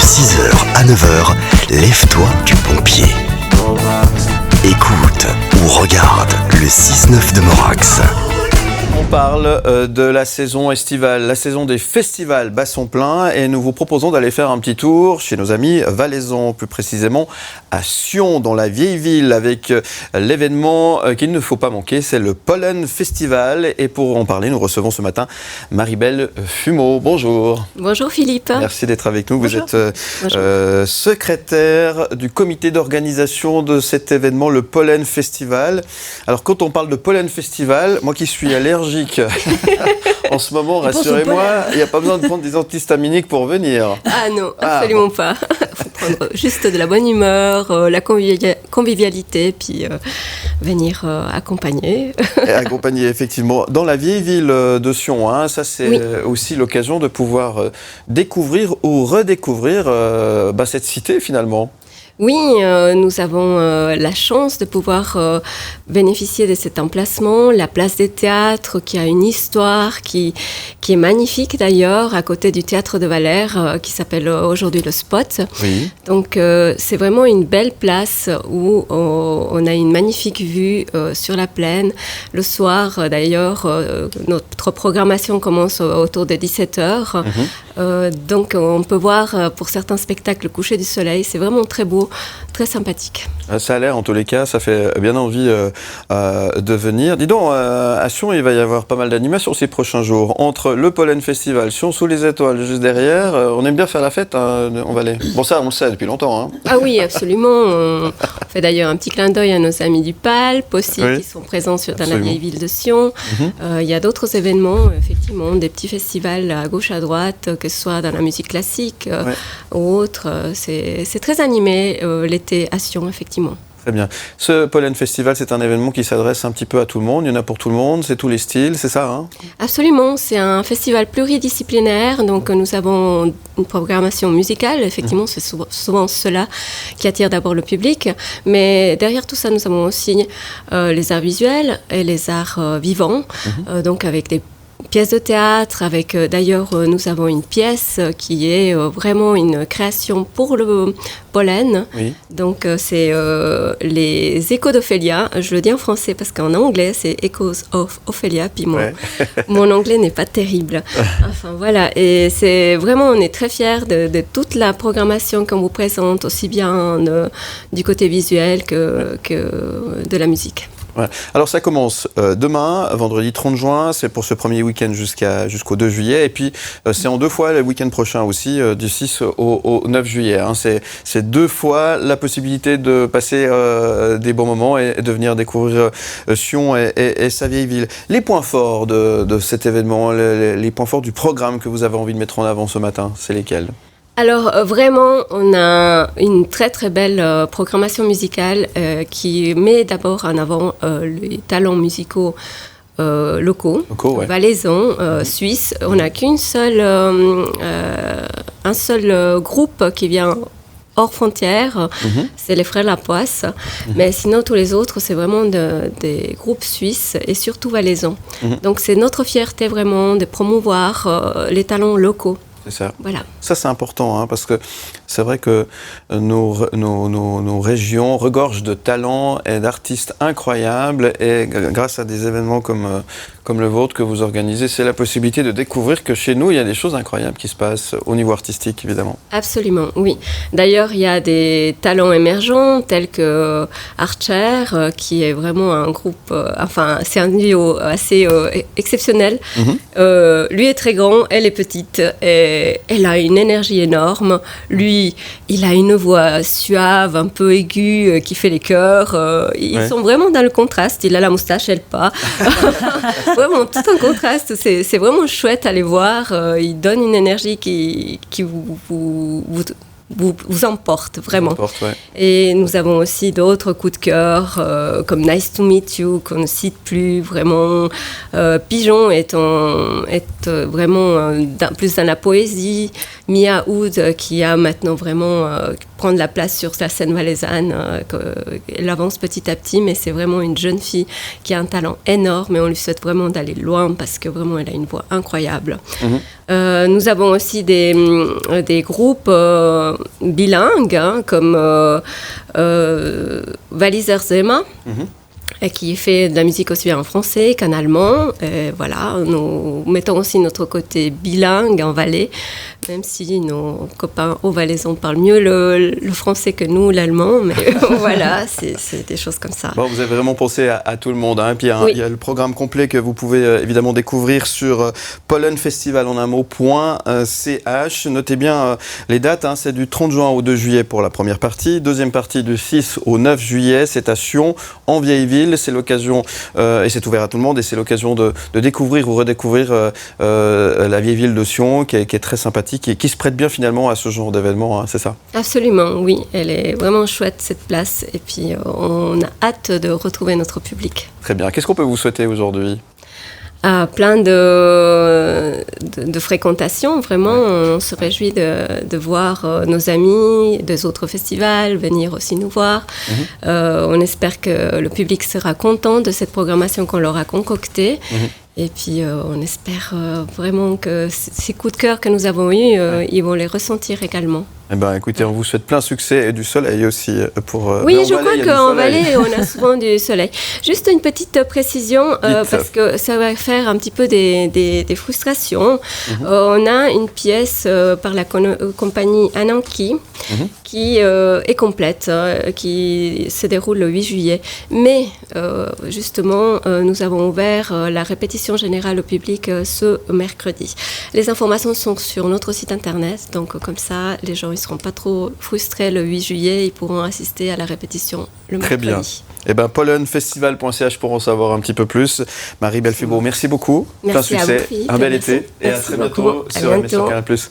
6h à 9h, lève-toi du bon pied. Écoute ou regarde le 6-9 de Morax. On parle de la saison estivale, la saison des festivals Basson-Plein, et nous vous proposons d'aller faire un petit tour chez nos amis valaisans, plus précisément à Sion, dans la vieille ville, avec l'événement qu'il ne faut pas manquer, c'est le Pollen Festival. Et pour en parler, nous recevons ce matin Marie-Belle Fumeau. Bonjour. Bonjour Philippe. Merci d'être avec nous. Bonjour. Vous êtes secrétaire du comité d'organisation de cet événement, le Pollen Festival. Alors quand on parle de Pollen Festival, moi qui suis allergique en ce moment, rassurez-moi, il n'y a pas besoin de prendre des antihistaminiques pour venir. Ah non, absolument pas. Il faut prendre juste de la bonne humeur, la convivialité, puis venir accompagner. Et accompagner, effectivement. Dans la vieille ville de Sion, hein, ça c'est aussi l'occasion de pouvoir découvrir ou redécouvrir cette cité finalement. Oui, nous avons la chance de pouvoir bénéficier de cet emplacement, la place des théâtres, qui a une histoire qui est magnifique d'ailleurs, à côté du théâtre de Valère, qui s'appelle aujourd'hui le Spot. Oui. Donc c'est vraiment une belle place où on a une magnifique vue sur la plaine. Le soir d'ailleurs, notre programmation commence autour de 17h. Donc on peut voir pour certains spectacles le coucher du soleil, c'est vraiment très beau. Très sympathique. Ça a l'air, en tous les cas, ça fait bien envie de venir. Dis donc, à Sion, il va y avoir pas mal d'animations ces prochains jours. Entre le Pollen Festival, Sion sous les étoiles, juste derrière, on aime bien faire la fête en Valais. Bon, ça, on le sait depuis longtemps. Hein. Ah oui, absolument. On fait d'ailleurs un petit clin d'œil à nos amis du PALP aussi, qui sont présents dans la vieille ville de Sion. Il y a d'autres événements, effectivement, des petits festivals à gauche, à droite, que ce soit dans la musique classique ou autre. C'est très animé. L'été à Sion, effectivement. Très bien. Ce Pollen Festival, c'est un événement qui s'adresse un petit peu à tout le monde. Il y en a pour tout le monde, c'est tous les styles, c'est ça hein? Absolument. C'est un festival pluridisciplinaire. Donc, nous avons une programmation musicale. Effectivement, c'est souvent cela qui attire d'abord le public. Mais derrière tout ça, nous avons aussi les arts visuels et les arts vivants. Donc, avec des pièce de théâtre, avec d'ailleurs nous avons une pièce qui est vraiment une création pour le pollen. Oui. Donc c'est les échos d'Ophélia. Je le dis en français parce qu'en anglais c'est Echoes of Ophelia. Puis mon anglais n'est pas terrible. Enfin voilà, et c'est vraiment, on est très fiers de toute la programmation qu'on vous présente, aussi bien du côté visuel que de la musique. Ouais. Alors ça commence demain, vendredi 30 juin, c'est pour ce premier week-end jusqu'au 2 juillet, et puis c'est en 2 fois le week-end prochain aussi, du 6 au 9 juillet. Hein. C'est 2 fois la possibilité de passer des bons moments et de venir découvrir Sion et sa vieille ville. Les points forts de cet événement, les points forts du programme que vous avez envie de mettre en avant ce matin, c'est lesquels ? Alors vraiment, on a une très très belle programmation musicale qui met d'abord en avant les talents musicaux locaux, valaisans, suisses. On n'a un seul groupe qui vient hors frontières, c'est les Frères Lapoisse. Mais sinon, tous les autres, c'est vraiment des groupes suisses et surtout valaisans. Donc c'est notre fierté vraiment de promouvoir les talents locaux. C'est ça. Voilà. Ça, c'est important, hein, parce que c'est vrai que nos régions regorgent de talents et d'artistes incroyables, et grâce à des événements comme le vôtre que vous organisez, c'est la possibilité de découvrir que chez nous, il y a des choses incroyables qui se passent au niveau artistique, évidemment. Absolument, oui. D'ailleurs, il y a des talents émergents, tels que Archer, qui est vraiment un groupe, c'est un duo assez exceptionnel. Lui est très grand, elle est petite, et elle a une énergie énorme. Lui, il a une voix suave, un peu aiguë, qui fait les chœurs. Ils sont vraiment dans le contraste. Il a la moustache, elle pas. Vraiment, tout un contraste. C'est vraiment chouette à les voir. Ils donnent une énergie qui vous emporte vraiment. Et nous avons aussi d'autres coups de cœur comme Nice to Meet You qu'on ne cite plus vraiment. Pigeon est vraiment plus dans la poésie. Mia Hood qui a maintenant vraiment prendre la place sur la scène valaisanne. Elle avance petit à petit, mais c'est vraiment une jeune fille qui a un talent énorme et on lui souhaite vraiment d'aller loin parce que vraiment elle a une voix incroyable. Nous avons aussi des groupes bilingues comme Walliser Zema, qui fait de la musique aussi en français qu'en allemand. Voilà, nous mettons aussi notre côté bilingue en Valais, même si nos copains au Valaisans parlent mieux le français que nous, l'allemand. Mais voilà, c'est des choses comme ça. Bon, vous avez vraiment pensé à tout le monde. Hein. Et puis il y a le programme complet que vous pouvez évidemment découvrir sur pollenfestival en un mot.ch. Notez bien les dates. Hein. C'est du 30 juin au 2 juillet pour la première partie. Deuxième partie du 6 au 9 juillet. C'est à Sion, en Vieille-Ville. C'est l'occasion, et c'est ouvert à tout le monde, et c'est l'occasion de découvrir ou redécouvrir la vieille ville de Sion, qui est très sympathique et qui se prête bien finalement à ce genre d'événement, hein, c'est ça? Absolument, oui. Elle est vraiment chouette, cette place. Et puis, on a hâte de retrouver notre public. Très bien. Qu'est-ce qu'on peut vous souhaiter aujourd'hui? Plein de fréquentations, vraiment. On se réjouit de voir nos amis des autres festivals venir aussi nous voir. On espère que le public sera content de cette programmation qu'on leur a concoctée. Et puis, on espère vraiment que ces coups de cœur que nous avons eus, ils vont les ressentir également. Eh ben, écoutez, on vous souhaite plein succès et du soleil aussi pour. Oui, je crois qu'en Valais, on a souvent du soleil. Juste une petite précision, parce que ça va faire un petit peu des frustrations. On a une pièce par la compagnie Ananki qui est complète, qui se déroule le 8 juillet. Mais justement, nous avons ouvert la répétition générale au public ce mercredi. Les informations sont sur notre site internet, donc comme ça, les gens ne seront pas trop frustrés le 8 juillet, ils pourront assister à la répétition le mercredi. Très bien. Eh bien, pollenfestival.ch pour en savoir un petit peu plus. Marie Belfibo, merci beaucoup. Merci plein succès, un bel été et à très bientôt sur MSR+.